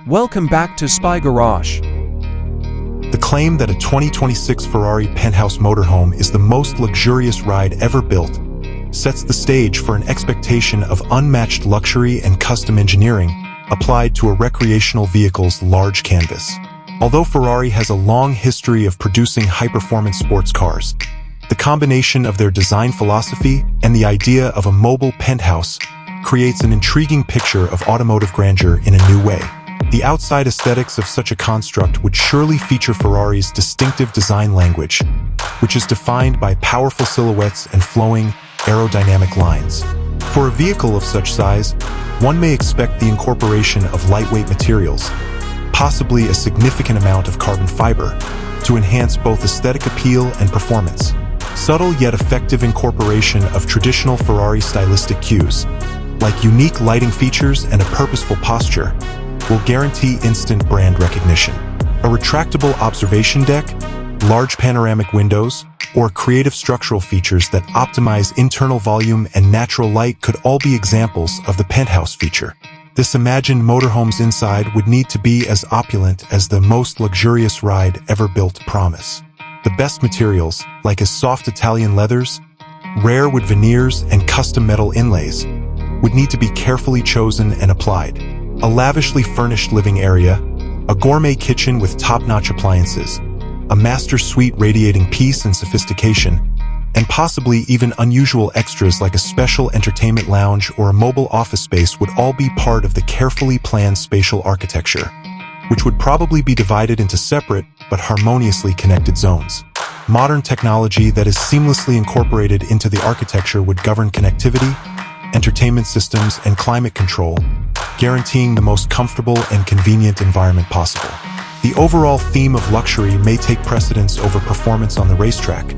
Welcome back to Spy Garage. The claim that a 2026 Ferrari Penthouse Motorhome is the most luxurious ride ever built sets the stage for an expectation of unmatched luxury and custom engineering applied to a recreational vehicle's large canvas. Although Ferrari has a long history of producing high-performance sports cars, the combination of their design philosophy and the idea of a mobile penthouse creates an intriguing picture of automotive grandeur in a new way. The outside aesthetics of such a construct would surely feature Ferrari's distinctive design language, which is defined by powerful silhouettes and flowing, aerodynamic lines. For a vehicle of such size, one may expect the incorporation of lightweight materials, possibly a significant amount of carbon fiber, to enhance both aesthetic appeal and performance. Subtle yet effective incorporation of traditional Ferrari stylistic cues, like unique lighting features and a purposeful posture, will guarantee instant brand recognition. A retractable observation deck, large panoramic windows, or creative structural features that optimize internal volume and natural light could all be examples of the penthouse feature. This imagined motorhome's inside would need to be as opulent as the most luxurious ride ever built promise. The best materials, like as soft Italian leathers, rare wood veneers, and custom metal inlays, would need to be carefully chosen and applied. A lavishly furnished living area, a gourmet kitchen with top-notch appliances, a master suite radiating peace and sophistication, and possibly even unusual extras like a special entertainment lounge or a mobile office space would all be part of the carefully planned spatial architecture, which would probably be divided into separate but harmoniously connected zones. Modern technology that is seamlessly incorporated into the architecture would govern connectivity, entertainment systems, and climate control, guaranteeing the most comfortable and convenient environment possible. The overall theme of luxury may take precedence over performance on the racetrack,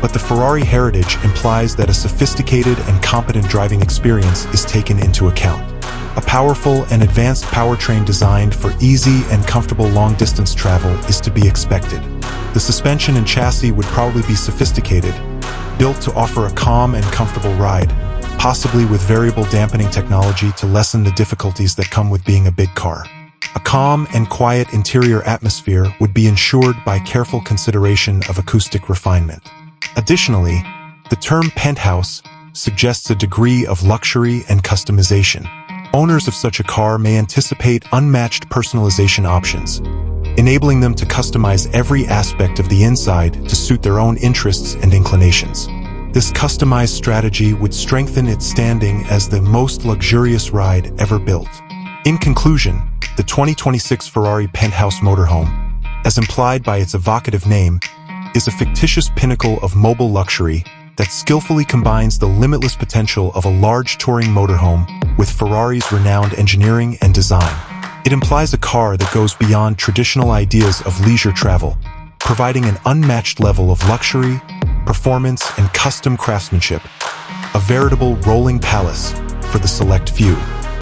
but the Ferrari heritage implies that a sophisticated and competent driving experience is taken into account. A powerful and advanced powertrain designed for easy and comfortable long-distance travel is to be expected. The suspension and chassis would probably be sophisticated, built to offer a calm and comfortable ride, possibly with variable dampening technology to lessen the difficulties that come with being a big car. A calm and quiet interior atmosphere would be ensured by careful consideration of acoustic refinement. Additionally, the term penthouse suggests a degree of luxury and customization. Owners of such a car may anticipate unmatched personalization options, enabling them to customize every aspect of the inside to suit their own interests and inclinations. This customized strategy would strengthen its standing as the most luxurious ride ever built. In conclusion, the 2026 Ferrari Penthouse Motorhome, as implied by its evocative name, is a fictitious pinnacle of mobile luxury that skillfully combines the limitless potential of a large touring motorhome with Ferrari's renowned engineering and design. It implies a car that goes beyond traditional ideas of leisure travel, providing an unmatched level of luxury, performance, and custom craftsmanship, a veritable rolling palace for the select few.